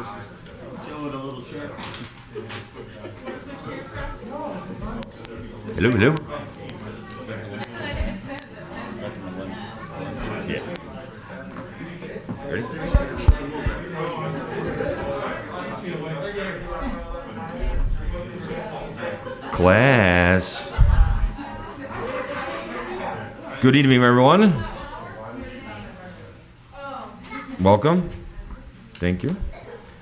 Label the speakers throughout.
Speaker 1: Joe with a little chair.
Speaker 2: Hello, hello. Yeah. Ready? Class. Good evening, everyone. Welcome. Thank you.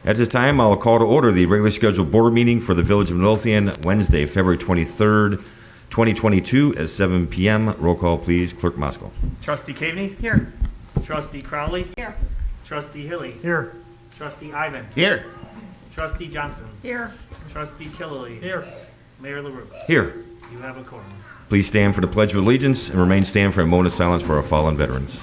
Speaker 2: At this time, I'll call to order the regularly scheduled board meeting for the Village of Midlothian, Wednesday, February 23rd, 2022 at 7 p.m. Roll call, please. Clerk Moscow.
Speaker 3: Trustee Caveney?
Speaker 4: Here.
Speaker 3: Trustee Crowley?
Speaker 4: Here.
Speaker 3: Trustee Hilly?
Speaker 4: Here.
Speaker 3: Trustee Ivan?
Speaker 1: Here.
Speaker 3: Trustee Johnson?
Speaker 4: Here.
Speaker 3: Trustee Killily? Here. Mayor LaRue?
Speaker 2: Here.
Speaker 3: You have a quorum.
Speaker 2: Please stand for the Pledge of Allegiance and remain stand for a moment of silence for our fallen veterans.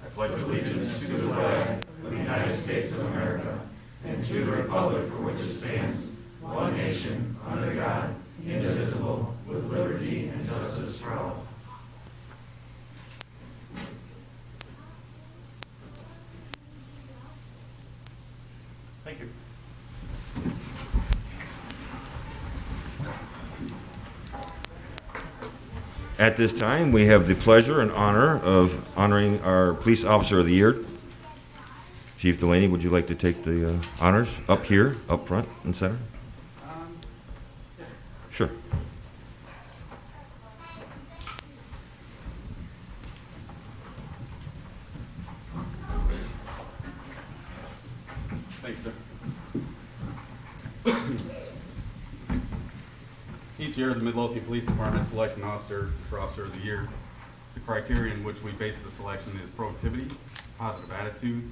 Speaker 2: I pledge allegiance to the flag of the United States of America and to the republic for which it stands, one nation, under God, indivisible, with liberty and justice for all.
Speaker 3: Thank you.
Speaker 2: At this time, we have the pleasure and honor of honoring our Police Officer of the Year. Chief Delaney, would you like to take the honors up here, up front and center? Sure.
Speaker 5: Thanks, sir. Each year, the Midlothian Police Department selects an officer for Officer of the Year. The criteria in which we base the selection is productivity, positive attitude,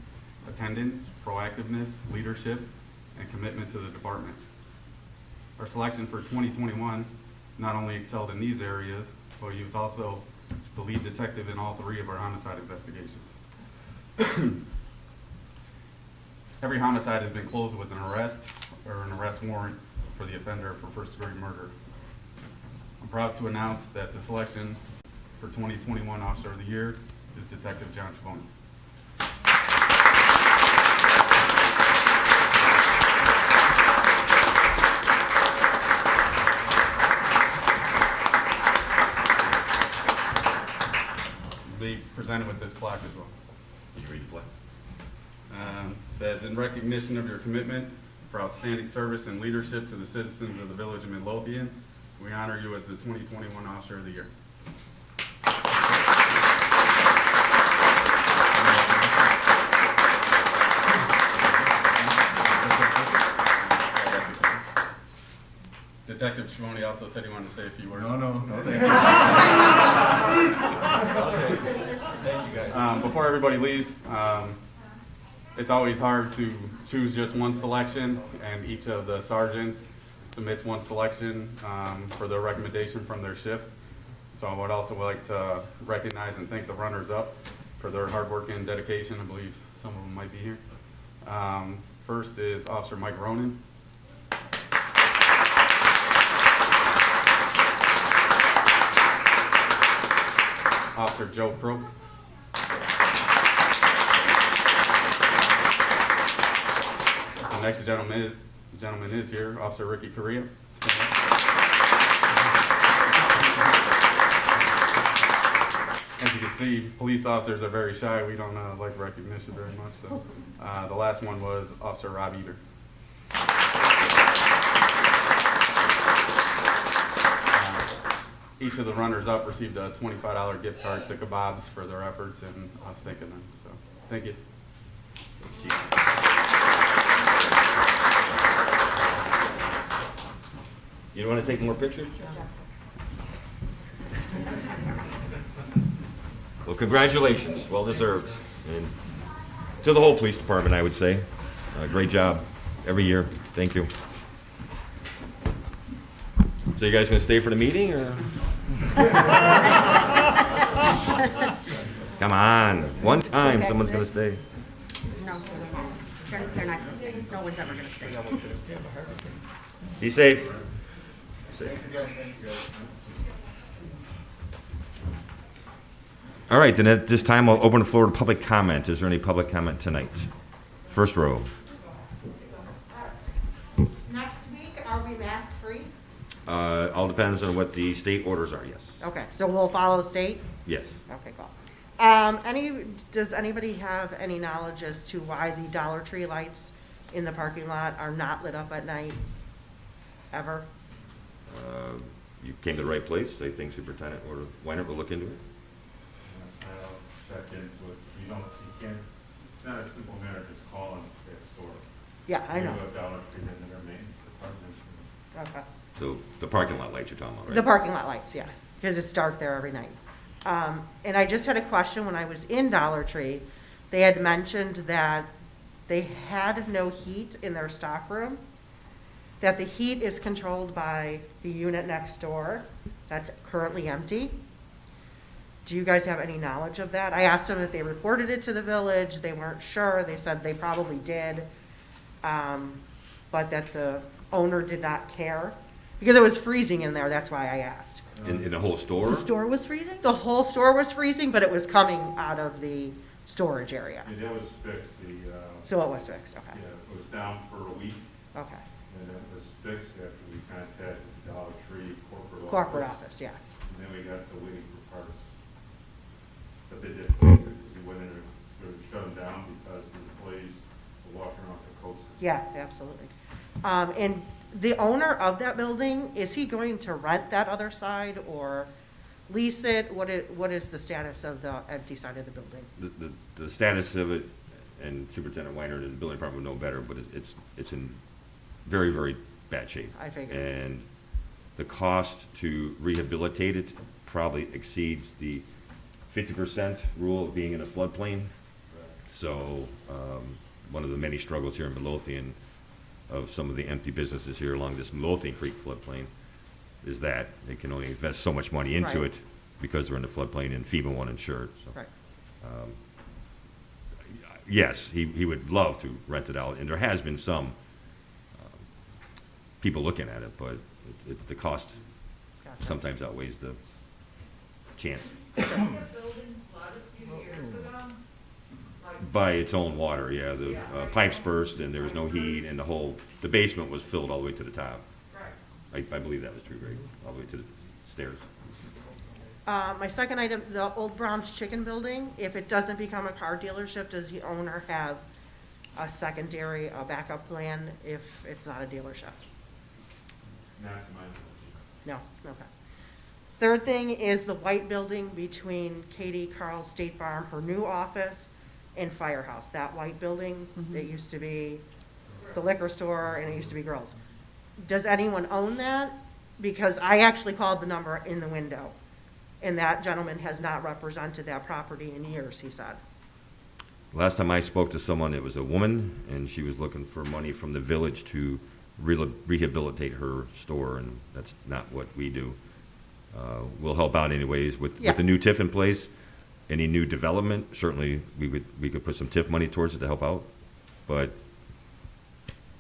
Speaker 5: attendance, proactiveness, leadership, and commitment to the department. Our selection for 2021 not only excelled in these areas, but he was also the lead detective in all three of our homicide investigations. Every homicide has been closed with an arrest or an arrest warrant for the offender for first-degree murder. I'm proud to announce that the selection for 2021 Officer of the Year is Detective John Chaboni. Be presented with this plaque as well.
Speaker 2: Can you read the plaque?
Speaker 5: Says, in recognition of your commitment for outstanding service and leadership to the citizens of the Village of Midlothian, we honor you as the 2021 Officer of the Year. Detective Chaboni also said he wanted to say a few words.
Speaker 1: No, thank you guys.
Speaker 5: Before everybody leaves, it's always hard to choose just one selection, and each of the sergeants submits one selection for their recommendation from their shift. So I would also like to recognize and thank the runners-up for their hard work and dedication. I believe some of them might be here. First is Officer Mike Ronan. Officer Joe Croak. The next gentleman is here, Officer Ricky Correa. As you can see, police officers are very shy. We don't like recognition very much. So, the last one was Officer Rob Eber. Each of the runners-up received a $25 gift card to Kebabs for their efforts and us thanking them. So, thank you.
Speaker 2: You want to take more pictures? Well, congratulations. Well deserved. And to the whole police department, I would say. Great job every year. Thank you. So you guys going to stay for the meeting, or? Come on. One time someone's going to stay.
Speaker 4: No, they're not going to stay. No one's ever going to stay.
Speaker 2: Be safe. Safe.
Speaker 6: All right, then at this time, I'll open the floor to public comment. Is there any public comment tonight? First row.
Speaker 4: Next week, are we mask free?
Speaker 6: All depends on what the state orders are, yes.
Speaker 4: Okay, so we'll follow the state?
Speaker 6: Yes.
Speaker 4: Okay, cool. Does anybody have any knowledge as to why the Dollar Tree lights in the parking lot are not lit up at night, ever?
Speaker 6: You came to the right place. I think Superintendent or Weiner will look into it.
Speaker 7: I'll check into it. You can't, it's not a simple matter of just calling that store.
Speaker 4: Yeah, I know.
Speaker 7: We have a Dollar Tree in their maintenance department.
Speaker 4: Okay.
Speaker 6: So the parking lot lights you're talking about, right?
Speaker 4: The parking lot lights, yeah, because it's dark there every night. And I just had a question when I was in Dollar Tree. They had mentioned that they had no heat in their stock room, that the heat is controlled by the unit next door that's currently empty. Do you guys have any knowledge of that? I asked them if they reported it to the village. They weren't sure. They said they probably did, but that the owner did not care. Because it was freezing in there, that's why I asked.
Speaker 6: In the whole store?
Speaker 4: The store was freezing? The whole store was freezing, but it was coming out of the storage area.
Speaker 7: Yeah, that was fixed.
Speaker 4: So it was fixed, okay.
Speaker 7: Yeah, it was down for a week,
Speaker 4: Okay.
Speaker 7: and it was fixed after we contacted the Dollar Tree corporate office.
Speaker 4: Corporate office, yeah.
Speaker 7: And then we got the waiting for parts. But they did fix it, because we went in and shut them down because the employees were walking around with the coats.
Speaker 4: Yeah, absolutely. And the owner of that building, is he going to rent that other side or lease it? What is the status of the empty side of the building?
Speaker 6: The status of it, and Superintendent Weiner and the building department would know better, but it's in very, very bad shape.
Speaker 4: I figured.
Speaker 6: And the cost to rehabilitate it probably exceeds the 50% rule of being in a floodplain. So one of the many struggles here in Midlothian of some of the empty businesses here along this Midlothian Creek floodplain is that they can only invest so much money into
Speaker 4: Right.
Speaker 6: it because they're in the floodplain and FEMA won't insure it. So,
Speaker 4: Right.
Speaker 6: yes, he would love to rent it out, and there has been some people looking at it, but the cost
Speaker 4: Gotcha.
Speaker 6: sometimes outweighs the chance. By its own water, yeah. The pipes burst and there was no heat, and the basement was filled all the way to the top. I believe that was true, Greg, all the way to the stairs.
Speaker 4: My second item, the Old Browns Chicken Building, if it doesn't become a car dealership, does the owner have a secondary, a backup plan if it's not a dealership?
Speaker 7: Not to my knowledge.
Speaker 4: No, okay. Third thing is the white building between Katie Carl State Farm, her new office, and Firehouse. That white building, it used to be the liquor store and it used to be Girls. Does anyone own that? Because I actually called the number in the window, and that gentleman has not represented that property in years, he said.
Speaker 6: Last time I spoke to someone, it was a woman, and she was looking for money from the village to rehabilitate her store, and that's not what we do. We'll help out anyways with the new TIF in place. Any new development, certainly we could put some TIF money towards it to help out, but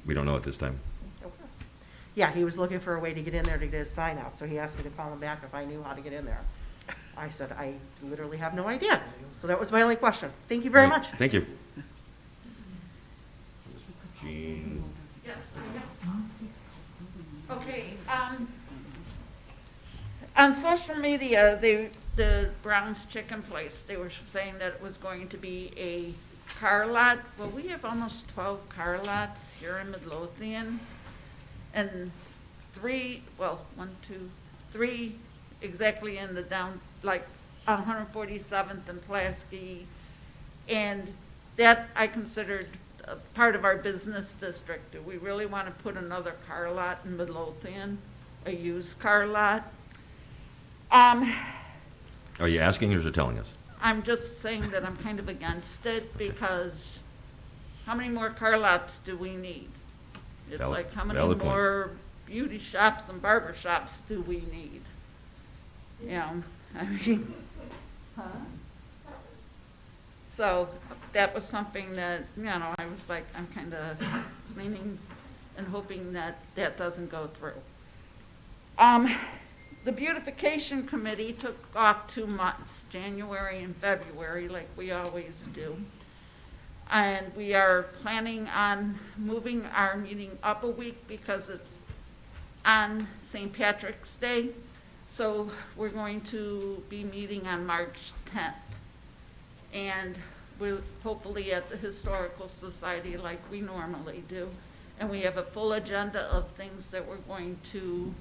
Speaker 6: we don't know at this time.
Speaker 4: Okay. Yeah, he was looking for a way to get in there to get his sign out, so he asked me to call him back if I knew how to get in there. I said, I literally have no idea. So that was my only question. Thank you very much.
Speaker 6: Thank you. Jean.
Speaker 8: Yes. Okay, on social media, the Brown's Chicken Place, they were saying that it was going to be a car lot. Well, we have almost 12 car lots here in Midlothian, and three exactly in the down, like 147th and Pulaski, and that I considered a part of our business district. Do we really want to put another car lot in Midlothian, a used car lot?
Speaker 6: Are you asking or is it telling us?
Speaker 8: I'm just saying that I'm kind of against it because how many more car lots do we need? It's
Speaker 6: Valid-
Speaker 8: like how many
Speaker 6: valid point.
Speaker 8: more beauty shops and barber shops do we need? You know, I mean, so that was something that, you know, I was like, I'm kind of leaning and hoping that that doesn't go through. The beautification committee took off 2 months, January and February, like we always do. And we are planning on moving our meeting up a week because it's on St. Patrick's Day. So we're going to be meeting on March 10th. And we'll hopefully at the Historical Society like we normally do. And we have a full agenda of things that we're going to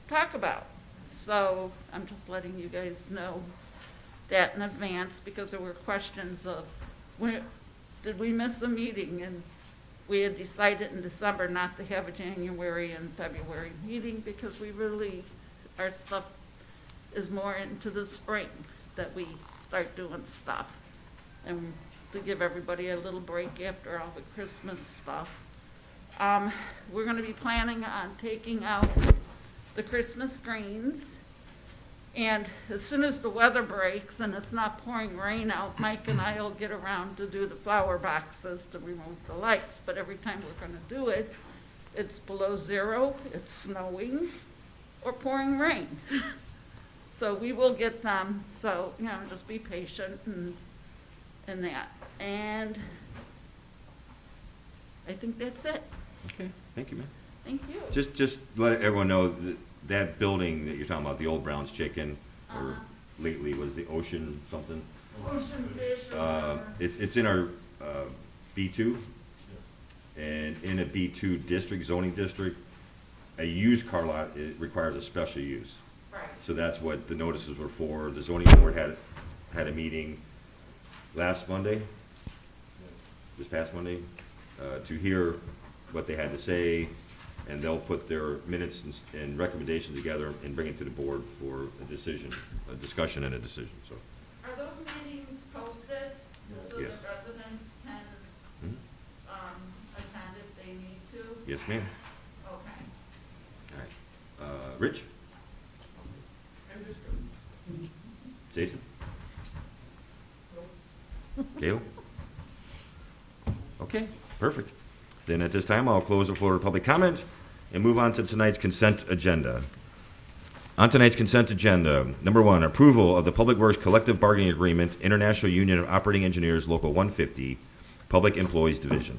Speaker 8: talk about. So I'm just letting you guys know that in advance because there were questions of, did we miss a meeting? And we had decided in December not to have a January and February meeting because we really, our stuff is more into the spring that we start doing stuff. And to give everybody a little break after all the Christmas stuff. We're going to be planning on taking out the Christmas greens. And as soon as the weather breaks and it's not pouring rain out, Mike and I will get around to do the flower boxes to remove the lights. But every time we're going to do it, it's below zero, it's snowing, or pouring rain. So we will get them. So, you know, just be patient and that. And I think that's it.
Speaker 6: Okay, thank you, man.
Speaker 8: Thank you.
Speaker 6: Just let everyone know that that building that you're talking about, the old Brown's Chicken, or lately was the Ocean something.
Speaker 8: Ocean fish.
Speaker 6: It's in our B2, and in a B2 district, zoning district, a used car lot, it requires a special use.
Speaker 8: Right.
Speaker 6: So that's what the notices were for. The zoning board had a meeting last Monday, this past Monday, to hear what they had to say, and they'll put their minutes and recommendations together and bring it to the board for a decision, a discussion and a decision, so.
Speaker 8: Are those meetings posted so
Speaker 6: Yes.
Speaker 8: that residents can attend if they need to?
Speaker 6: Yes, ma'am.
Speaker 8: Okay.
Speaker 6: All right. Rich? Jason? Gail? Okay, perfect. Then at this time, I'll close the floor to public comment and move on to tonight's consent agenda. On tonight's consent agenda, number 1, approval of the Public Works Collective Bargaining Agreement, International Union of Operating Engineers, Local 150, Public Employees Division.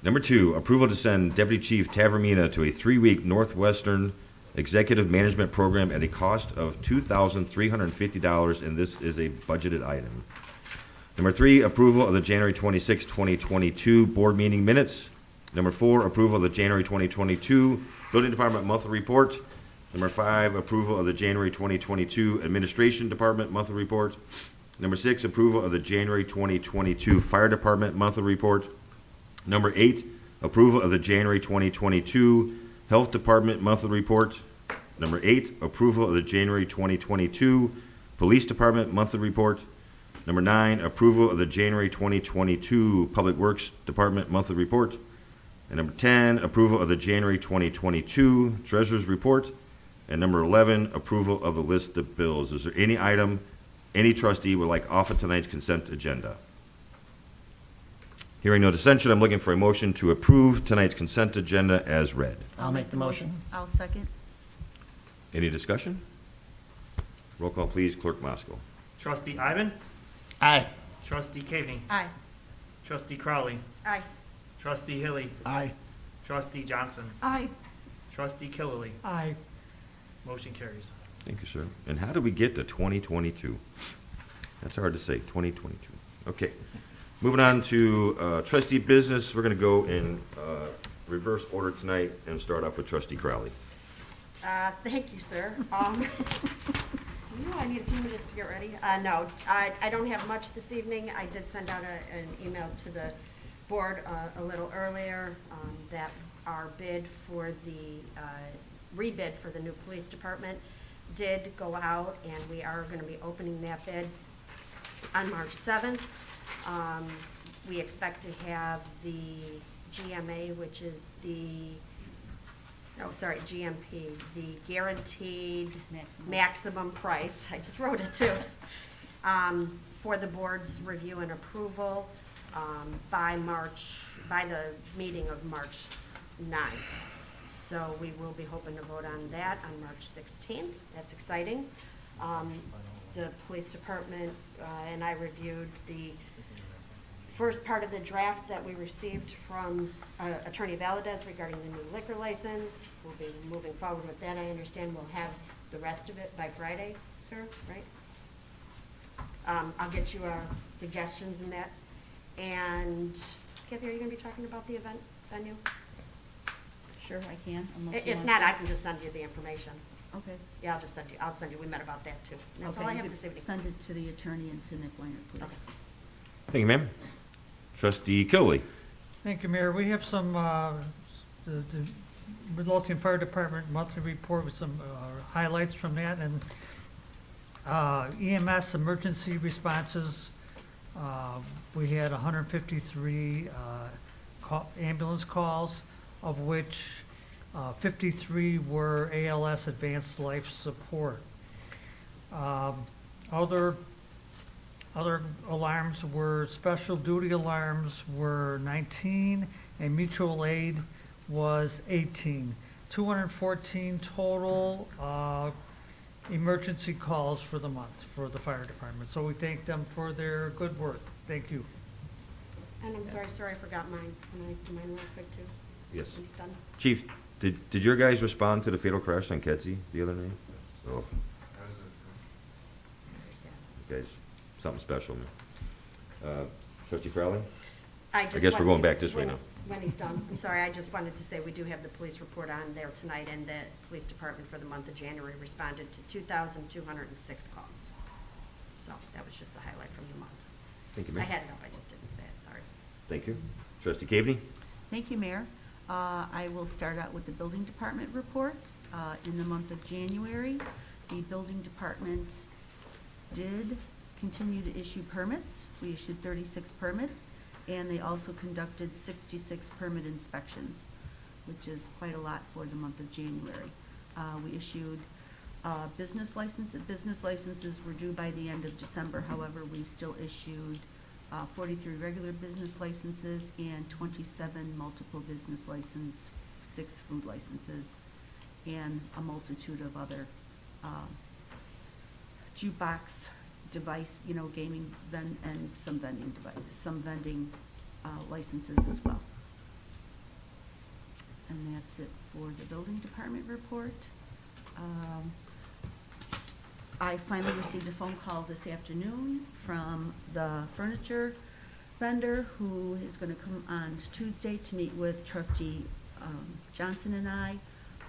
Speaker 6: Number 2, approval to send Deputy Chief Tavermina to a 3-week Northwestern Executive Management Program at a cost of $2,350, and this is a budgeted item. Number 3, approval of the January 26, 2022 board meeting minutes. Number 4, approval of the January 2022 Building Department monthly report. Number 5, approval of the January 2022 Administration Department monthly report. Number 6, approval of the January 2022 Fire Department monthly report. Number 8, approval of the January 2022 Health Department monthly report. Number 8, approval of the January 2022 Police Department monthly report. Number 9, approval of the January 2022 Public Works Department monthly report. And number 10, approval of the January 2022 Treasurer's report. And number 11, approval of the list of bills. Is there any item any trustee would like off of tonight's consent agenda? Hearing no dissension, I'm looking for a motion to approve tonight's consent agenda as read.
Speaker 9: I'll make the motion.
Speaker 10: I'll second.
Speaker 6: Any discussion? Roll call, please. Clerk Moscow.
Speaker 3: Trustee Ivan?
Speaker 9: Aye.
Speaker 3: Trustee Cavey?
Speaker 10: Aye.
Speaker 3: Trustee Crowley?
Speaker 10: Aye.
Speaker 3: Trustee Hilly?
Speaker 9: Aye.
Speaker 3: Trustee Johnson?
Speaker 8: Aye.
Speaker 3: Trustee Killily?
Speaker 9: Aye.
Speaker 3: Motion carries.
Speaker 6: Thank you, sir. And how did we get to 2022? That's hard to say, 2022. Okay. Moving on to trustee business, we're going to go in reverse order tonight and start off with trustee Crowley.
Speaker 10: Thank you, sir. I need a few minutes to get ready. No, I don't have much this evening. I did send out an email to the board a little earlier that our bid for the, rebid for the new police department did go out, and we are going to be opening that bid on March 7th. We expect to have the GMA, which is GMP, the guaranteed maximum price, I just wrote it too, for the board's review and approval by the meeting of March 9th. So we will be hoping to vote on that on March 16th. That's exciting. The police department and I reviewed the first part of the draft that we received from Attorney Valadez regarding the new liquor license. We'll be moving forward with that. I understand we'll have the rest of it by Friday, sir, right? I'll get you our suggestions in that. And Kathy, are you going to be talking about the event venue?
Speaker 9: Sure, I can, unless you
Speaker 10: If
Speaker 9: want
Speaker 10: not,
Speaker 9: to-
Speaker 10: I can just send you the information.
Speaker 9: Okay.
Speaker 10: Yeah, I'll send you, we met about that too. That's all I
Speaker 9: Okay,
Speaker 10: have
Speaker 9: you
Speaker 10: this
Speaker 9: could
Speaker 10: evening.
Speaker 9: send it to the attorney and to Nick Weiner, please.
Speaker 10: Okay.
Speaker 6: Thank you, ma'am. Trustee Kiley.
Speaker 11: Thank you, Mayor. We have some, the Midlothian Fire Department monthly report with some highlights from that, and EMS emergency responses. We had 153 ambulance calls, of which 53 were ALS advanced life support. Other alarms were, special duty alarms were 19, and mutual aid was 18. 214 total emergency calls for the month for the fire department. So we thank them for their good work. Thank you.
Speaker 10: And I'm sorry, I forgot mine. Can I do mine real quick too?
Speaker 6: Yes.
Speaker 10: When he's done?
Speaker 6: Chief, did your guys respond to the fatal crash on Kedzie the other night? Oh,
Speaker 10: Very sad.
Speaker 6: you guys, something special, man. Trustee Crowley?
Speaker 10: I
Speaker 6: guess we're going back this way now.
Speaker 10: When he's done. I'm sorry, I just wanted to say we do have the police report on there tonight, and the police department for the month of January responded to 2,206 calls. So that was just the highlight from the month.
Speaker 6: Thank you,
Speaker 10: I
Speaker 6: ma'am.
Speaker 10: had it up, I just didn't say it, sorry.
Speaker 6: Thank you. Trustee Caveney?
Speaker 9: Thank you, Mayor. I will start out with the building department report. In the month of January, the building department did continue to issue permits. We issued 36 permits, and they also conducted 66 permit inspections, which is quite a lot for the month of January. We issued business licenses. Business licenses were due by the end of December. However, we still issued 43 regular business licenses and 27 multiple business license, 6 food licenses, and a multitude of other jukebox device, gaming and some vending devices, some vending licenses as well. And that's it for the building department report. I finally received a phone call this afternoon from the furniture vendor who is going to come on Tuesday to meet with Trustee Johnson and I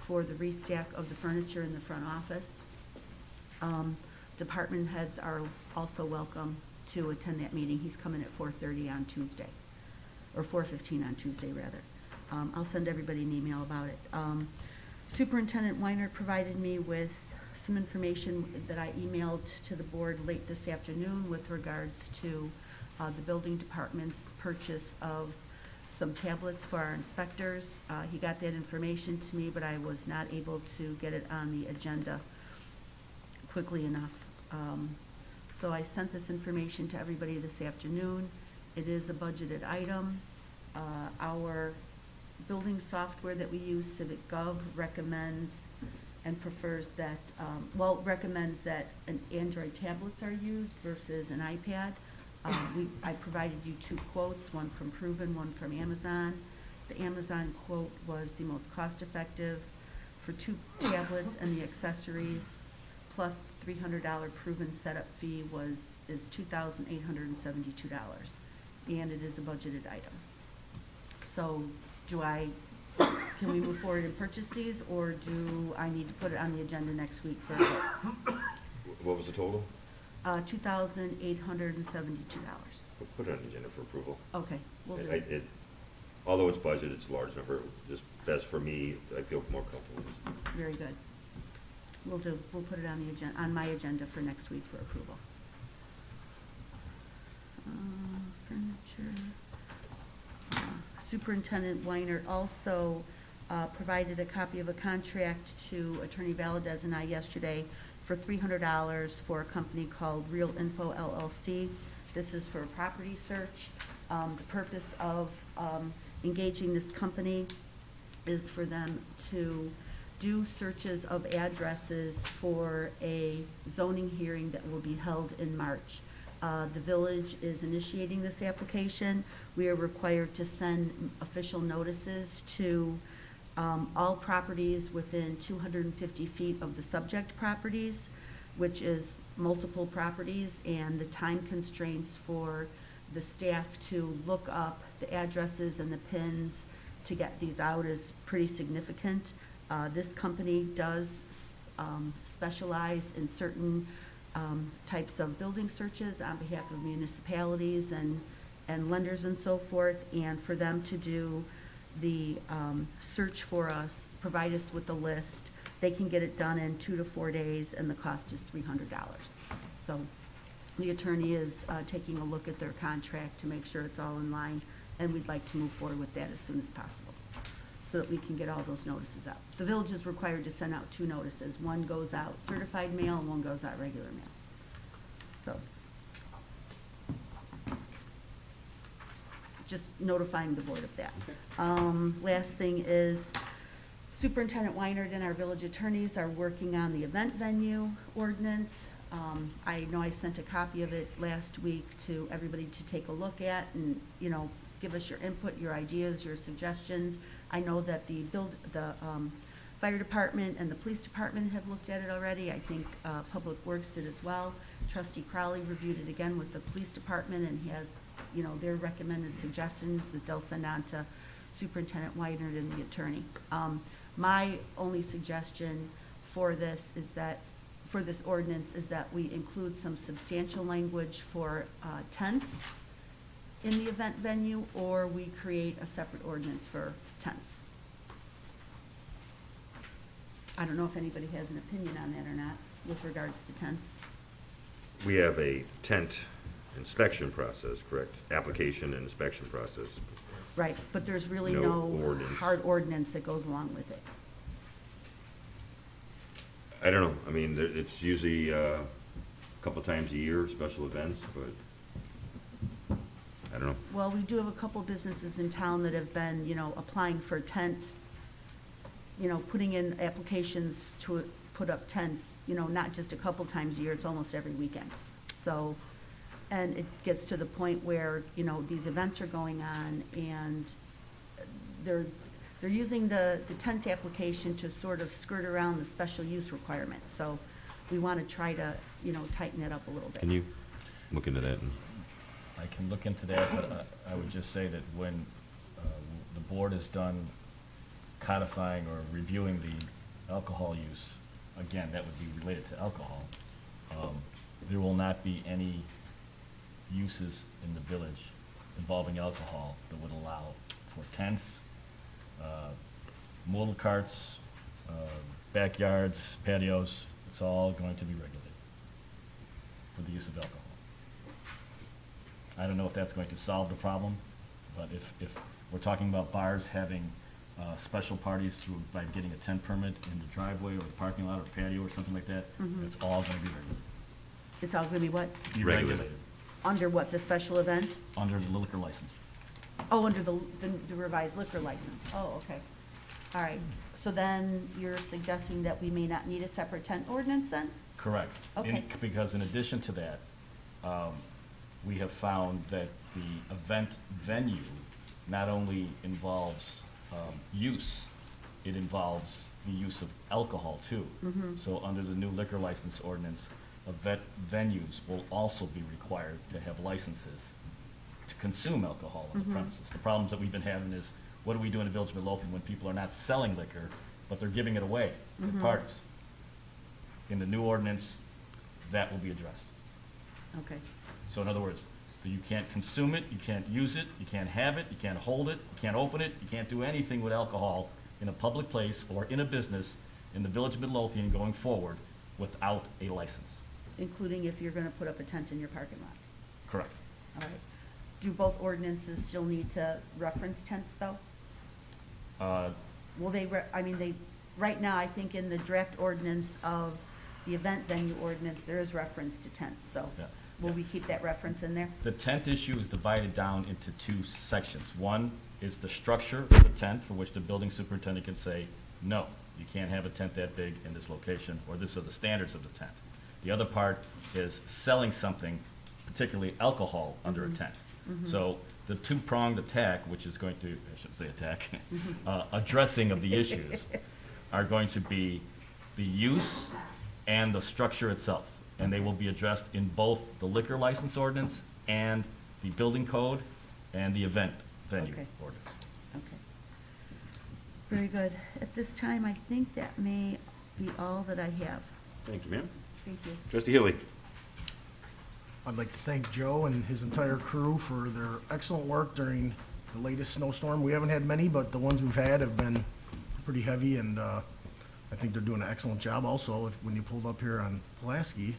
Speaker 9: for the restack of the furniture in the front office. Department heads are also welcome to attend that meeting. He's coming at 4:30 on Tuesday, or 4:15 on Tuesday, rather. I'll send everybody an email about it. Superintendent Weiner provided me with some information that I emailed to the board late this afternoon with regards to the building department's purchase of some tablets for our inspectors. He got that information to me, but I was not able to get it on the agenda quickly enough. So I sent this information to everybody this afternoon. It is a budgeted item. Our building software that we use, CivicGov, recommends and prefers that, recommends that an Android tablets are used versus an iPad. I provided you 2 quotes, one from Proven, one from Amazon. The Amazon quote was the most cost-effective for 2 tablets, and the accessories plus $300 Proven setup fee is $2,872, and it is a budgeted item. So can we move forward and purchase these, or do I need to put it on the agenda next week for a vote?
Speaker 6: What was the total?
Speaker 9: $2,872.
Speaker 6: We'll put it on the agenda for approval.
Speaker 9: Okay, we'll do
Speaker 6: I-
Speaker 9: it.
Speaker 6: it- Although it's budgeted, it's a large number, just best for me, I feel more comfortable.
Speaker 9: Very good. We'll put it on the agenda, on my agenda for next week for approval. Furniture. Superintendent Weiner also provided a copy of a contract to Attorney Valadez and I yesterday for $300 for a company called Real Info LLC. This is for a property search. The purpose of engaging this company is for them to do searches of addresses for a zoning hearing that will be held in March. The village is initiating this application. We are required to send official notices to all properties within 250 feet of the subject properties, which is multiple properties, and the time constraints for the staff to look up the addresses and the pins to get these out is pretty significant. This company does specialize in certain types of building searches on behalf of municipalities and lenders and so forth, and for them to do the search for us, provide us with a list, they can get it done in 2 to 4 days, and the cost is $300. So the attorney is taking a look at their contract to make sure it's all in line, and we'd like to move forward with that as soon as possible, so that we can get all those notices out. The village is required to send out 2 notices. One goes out certified mail and one goes out regular mail. So, just notifying the board of that. Last thing is Superintendent Weinert and our village attorneys are working on the event venue ordinance. I know I sent a copy of it last week to everybody to take a look at and, you know, give us your input, your ideas, your suggestions. I know that the fire department and the police department have looked at it already. I think Public Works did as well. Trustee Crowley reviewed it again with the police department and has, you know, their recommended suggestions that they'll send on to Superintendent Weinert and the attorney. My only suggestion for this is that, for this ordinance, is that we include some substantial language for tents in the event venue, or we create a separate ordinance for tents. I don't know if anybody has an opinion on that or not with regards to tents.
Speaker 6: We have a tent inspection process, correct? Application and inspection process.
Speaker 9: Right, but there's really
Speaker 6: No
Speaker 9: no
Speaker 6: ordinance.
Speaker 9: hard ordinance that goes along with it.
Speaker 6: I don't know, I mean, it's usually a couple times a year, special events, but I don't know.
Speaker 9: Well, we do have a couple businesses in town that have been, you know, applying for tents, you know, putting in applications to put up tents, you know, not just a couple times a year, it's almost every weekend. So, and it gets to the point where, you know, these events are going on and they're using the tent application to sort of skirt around the special use requirement. So we want to try to, you know, tighten it up a little bit.
Speaker 6: Can you look into that?
Speaker 12: I can look into that, but I would just say that when the board is done codifying or reviewing the alcohol use, again, that would be related to alcohol, there will not be any uses in the village involving alcohol that would allow for tents, motor carts, backyards, patios. It's all going to be regulated for the use of alcohol. I don't know if that's going to solve the problem, but if we're talking about bars having special parties through, by getting a tent permit in the driveway or the parking lot or patio or something like that, it's all going to be regulated.
Speaker 9: It's all going to be what?
Speaker 12: Be
Speaker 6: Regulated.
Speaker 12: regulated
Speaker 9: Under what, the special event?
Speaker 12: under the liquor license.
Speaker 9: Oh, under the revised liquor license. Oh, okay. All right. So then you're suggesting that we may not need a separate tent ordinance then?
Speaker 12: Correct.
Speaker 9: Okay.
Speaker 12: Because in addition to that, we have found that the event venue not only involves use, it involves the use of alcohol too. So under the new liquor license ordinance, event venues will also be required to have licenses to consume alcohol on the premises. The problems that we've been having is, what do we do in the village of Midlothian when people are not selling liquor, but they're giving it away at parties? In the new ordinance, that will be addressed.
Speaker 9: Okay.
Speaker 12: So in other words, you can't consume it, you can't use it, you can't have it, you can't hold it, you can't open it, you can't do anything with alcohol in a public place or in a business in the village of Midlothian going forward without a license.
Speaker 9: Including if you're going to put up a tent in your parking lot?
Speaker 12: Correct.
Speaker 9: All right. Do both ordinances still need to reference tents, though? Will they, right now, I think in the draft ordinance of the event venue ordinance, there is reference to tents, so
Speaker 12: Yeah.
Speaker 9: will we keep that reference in there?
Speaker 12: The tent issue is divided down into 2 sections. One is the structure of the tent, for which the building superintendent can say, no, you can't have a tent that big in this location, or this are the standards of the tent. The other part is selling something, particularly alcohol, under a tent. So the two-pronged attack, which is going to, I shouldn't say attack, addressing of the issues are going to be the use and the structure itself. And they will be addressed in both the liquor license ordinance and the building code and the event venue
Speaker 9: Okay.
Speaker 12: ordinance.
Speaker 9: Okay. Very good. At this time, I think that may be all that I have.
Speaker 6: Thank you, ma'am.
Speaker 9: Thank you.
Speaker 6: Trustee Healy?
Speaker 13: I'd like to thank Joe and his entire crew for their excellent work during the latest snowstorm. We haven't had many, but the ones we've had have been pretty heavy, and I think they're doing an excellent job also. When you pulled up here on Pulaski,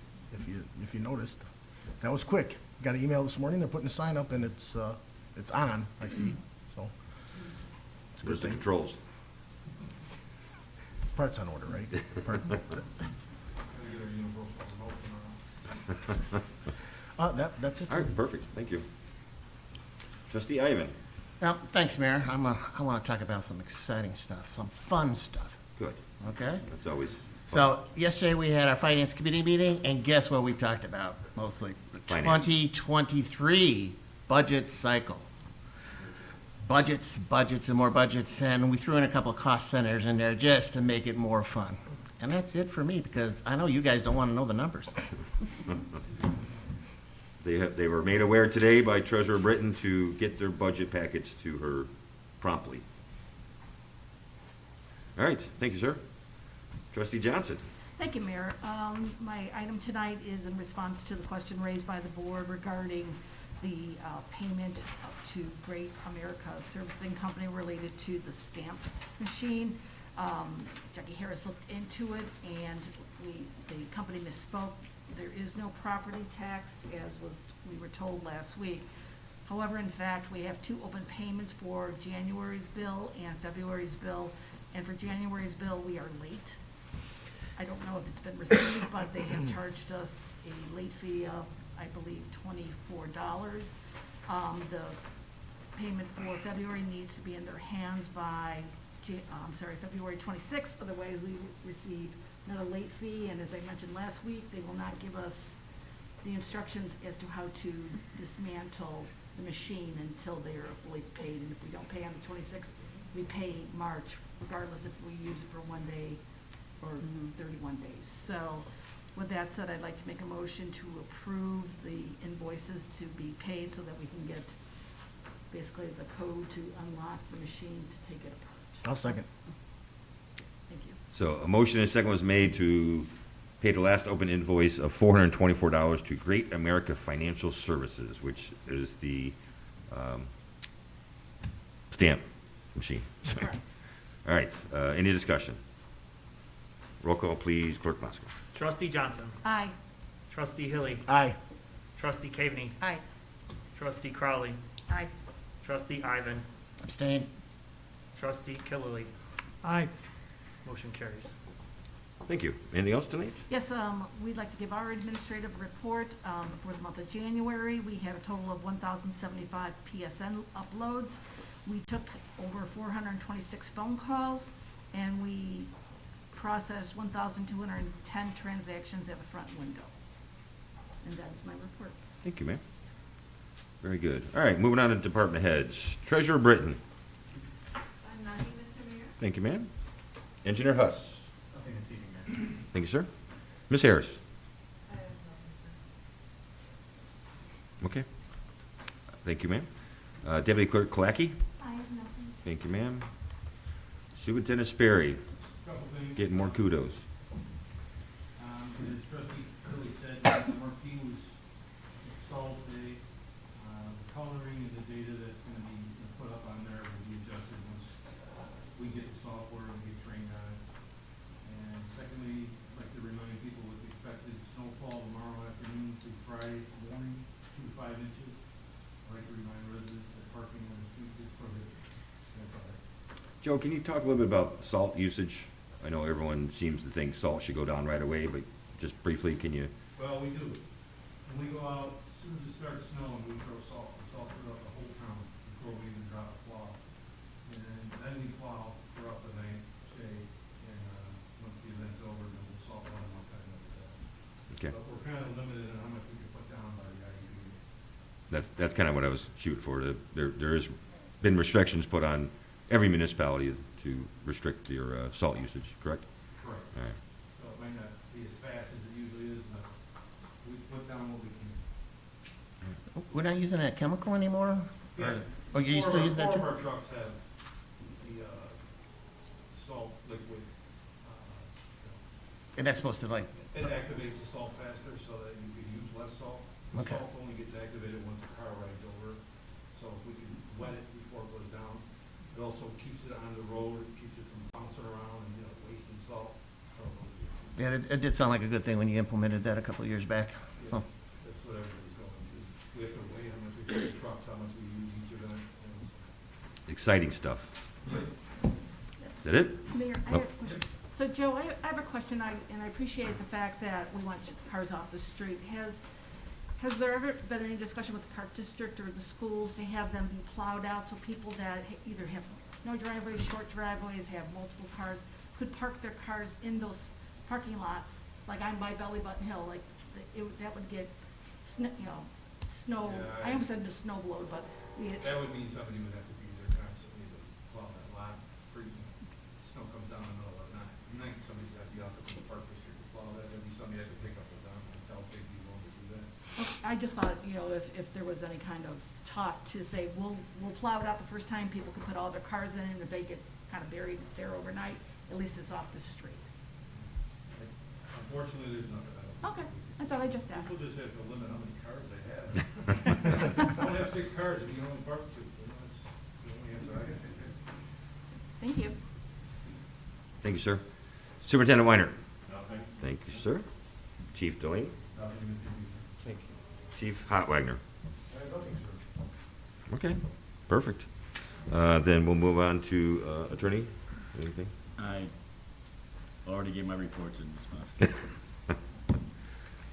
Speaker 13: if you noticed, that was quick. Got an email this morning, they're putting a sign up, and it's on, I see, so. It's a
Speaker 6: Where's
Speaker 13: good
Speaker 6: the
Speaker 13: thing.
Speaker 6: controls?
Speaker 13: Parts on order, right? That's it.
Speaker 6: All right, perfect, thank you. Trustee Ivan?
Speaker 14: Well, thanks, Mayor. I want to talk about some exciting stuff, some fun stuff,
Speaker 6: Good,
Speaker 14: okay?
Speaker 6: that's always
Speaker 14: So yesterday we had our Finance Committee meeting, and guess what we talked about mostly? The
Speaker 6: Finance.
Speaker 14: 2023 budget cycle. Budgets, and more budgets, and we threw in a couple of cost centers in there just to make it more fun. And that's it for me, because I know you guys don't want to know the numbers.
Speaker 6: They were made aware today by Treasurer Britton to get their budget package to her promptly. All right, thank you, sir. Trustee Johnson?
Speaker 15: Thank you, Mayor. My item tonight is in response to the question raised by the board regarding the payment to Great America Servicing Company related to the stamp machine. Jackie Harris looked into it, and the company misspoke. There is no property tax, as we were told last week. However, in fact, we have two open payments for January's bill and February's bill. And for January's bill, we are late. I don't know if it's been received, but they have charged us a late fee of, I believe, $24. The payment for February needs to be in their hands by, February 26th. Otherwise, we receive another late fee. And as I mentioned last week, they will not give us the instructions as to how to dismantle the machine until they are fully paid. And if we don't pay on the 26th, we pay March, regardless if we use it for 1 day or 31 days. So with that said, I'd like to make a motion to approve the invoices to be paid so that we can get basically the code to unlock the machine to take it apart.
Speaker 13: I'll second.
Speaker 15: Thank you.
Speaker 6: So a motion and a second was made to pay the last open invoice of $424 to Great America Financial Services, which is the stamp machine.
Speaker 15: Correct.
Speaker 6: All right, any discussion? Roll call, please, Clerk Moscow.
Speaker 3: Trustee Johnson?
Speaker 15: Aye.
Speaker 3: Trustee Hilly?
Speaker 13: Aye.
Speaker 3: Trustee Caveney?
Speaker 4: Aye.
Speaker 3: Trustee Crowley?
Speaker 10: Aye.
Speaker 3: Trustee Ivan?
Speaker 14: Abstain.
Speaker 3: Trustee Killily?
Speaker 11: Aye.
Speaker 3: Motion carries.
Speaker 6: Thank you. Anything else tonight?
Speaker 15: Yes, we'd like to give our administrative report for the month of January. We had a total of 1,075 PSN uploads. We took over 426 phone calls, and we processed 1,210 transactions at the front window. And that is my report.
Speaker 6: Thank you, ma'am. Very good. All right, moving on to department heads. Treasurer Britton.
Speaker 10: Nothing, Mr. Mayor?
Speaker 6: Thank you, ma'am. Engineer Huss.
Speaker 1: Nothing this evening, Mayor.
Speaker 6: Thank you, sir. Ms. Harris. Okay. Thank you, ma'am. Deputy Clerk Kalaki.
Speaker 10: I have nothing.
Speaker 6: Thank you, ma'am. Superintendent Sperry.
Speaker 16: Couple things.
Speaker 6: Getting more kudos.
Speaker 16: As Trustee Curley said, the marquee was installed today. The coloring and the data that's going to be put up on there will be adjusted once we get the software and get trained on it. And secondly, I'd like to remind people with the expected snowfall tomorrow afternoon through Friday morning, 2 to 5 inches. I'd like to remind residents that parking on the streets is prohibited. That's all right.
Speaker 6: Joe, can you talk a little bit about salt usage? I know everyone seems to think salt should go down right away, but just briefly, can you?
Speaker 16: Well, we do. When we go out, as soon as it starts snowing, we throw salt. We salt throughout the whole town before we even drop a flaw. plow throughout the night, stay, and, once the event's over, then we'll salt one more time after that.
Speaker 6: Okay.
Speaker 16: But we're kind of limited on how much we can put down by the IUB.
Speaker 6: That's kind of what I was shooting for. There has been restrictions put on every municipality to restrict your salt usage, correct?
Speaker 16: Correct.
Speaker 6: All right.
Speaker 16: So it might not be as fast as it usually is, but we put down what we can.
Speaker 14: We're not using that chemical anymore?
Speaker 16: Yeah.
Speaker 14: Oh, you still use that
Speaker 16: Four
Speaker 14: too?
Speaker 16: of our trucks have the, salt liquid,
Speaker 14: And that's supposed to like,
Speaker 16: it activates the salt faster so that you can use less salt. The
Speaker 14: Okay.
Speaker 16: salt only gets activated once the car rides over, so if we can wet it before it goes down. It also keeps it on the road, it keeps it from bouncing around and, wasting salt. So,
Speaker 14: yeah, it did sound like a good thing when you implemented that a couple of years back.
Speaker 16: yeah,
Speaker 14: So,
Speaker 16: that's what everybody's going to. We have to weigh how much we put in trucks, how much we use each event.
Speaker 6: Exciting stuff. Is that it?
Speaker 15: Mayor, I
Speaker 6: Oh.
Speaker 15: have a question. So Joe, I have a question, and I appreciate the fact that we want cars off the street. Has there ever been any discussion with the park district or the schools to have them be plowed out so people that either have no driveways, short driveways, have multiple cars, could park their cars in those parking lots, like I'm by Belly Button Hill, like, that would get, snow,
Speaker 16: Yeah,
Speaker 15: I almost said the snow blowed, but
Speaker 16: That would mean somebody would have to be there constantly to plow that lot, snow comes down in the middle of the night, somebody's got to be out there from the park district to plow that, there'd be somebody that could pick up the dump and tell they'd be willing to do that.
Speaker 15: I just thought, if there was any kind of talk to say, we'll plow it out the first time, people can put all their cars in, and if they get kind of buried there overnight, at least it's off the street.
Speaker 16: Unfortunately, there's nothing else.
Speaker 15: Okay, I thought I'd just ask.
Speaker 16: People just have to limit how many cars they have. Don't have 6 cars if you can only park 2, that's the only answer I can think of.
Speaker 15: Thank you.
Speaker 6: Thank you, sir. Superintendent Weiner.
Speaker 7: Nothing?
Speaker 6: Thank you, sir. Chief Delaney.
Speaker 16: Nothing, Mr. Reeser.
Speaker 6: Thank you. Chief Hotwagner.
Speaker 16: Nothing, sir.
Speaker 6: Okay, perfect. Then we'll move on to attorney. Anything?
Speaker 12: I already gave my reports in response to that.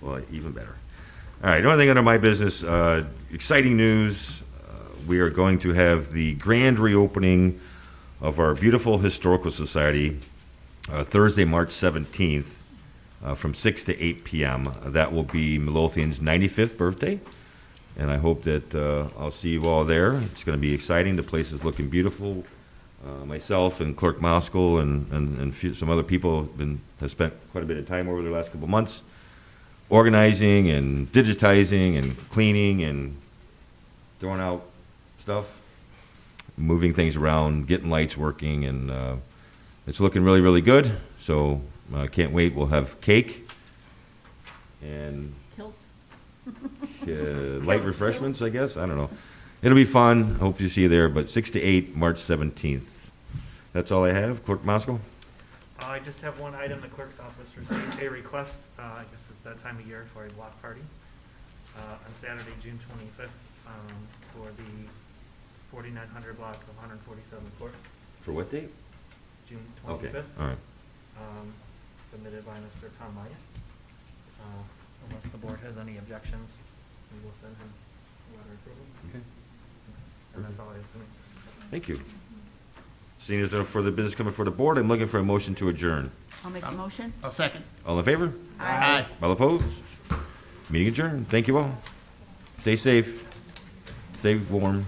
Speaker 6: Well, even better. All right, only thing under my business, exciting news. We are going to have the grand reopening of our beautiful Historical Society Thursday, March 17th from 6 to 8 p.m. That will be Midlothian's 95th birthday, and I hope that I'll see you all there. It's going to be exciting. The place is looking beautiful. Myself and Clerk Moskal and some other people have spent quite a bit of time over the last couple of months organizing and digitizing and cleaning and throwing out stuff, moving things around, getting lights working, and it's looking really, really good. So I can't wait. We'll have cake and
Speaker 9: Kilts.
Speaker 6: light refreshments, I guess. I don't know. It'll be fun. Hope to see you there. But 6 to 8, March 17th. That's all I have. Clerk Moskal?
Speaker 3: I just have one item. The clerk's office received a request, I guess it's that time of year, for a block party on Saturday, June 25th, for the 4900 block of 147th Court,
Speaker 6: For what date?
Speaker 3: June
Speaker 6: Okay,
Speaker 3: 25th.
Speaker 6: all right.
Speaker 3: Submitted by Mr. Tom Maya. Unless the board has any objections, we will send him a letter of approval.
Speaker 6: Okay.
Speaker 3: And that's all I have tonight.
Speaker 6: Thank you. Seeing as there are further business coming for the board, I'm looking for a motion to adjourn.
Speaker 9: I'll make a motion.
Speaker 14: I'll second.
Speaker 6: All in favor?
Speaker 14: Aye.
Speaker 6: All opposed? Meeting adjourned. Thank you all. Stay safe. Stay warm.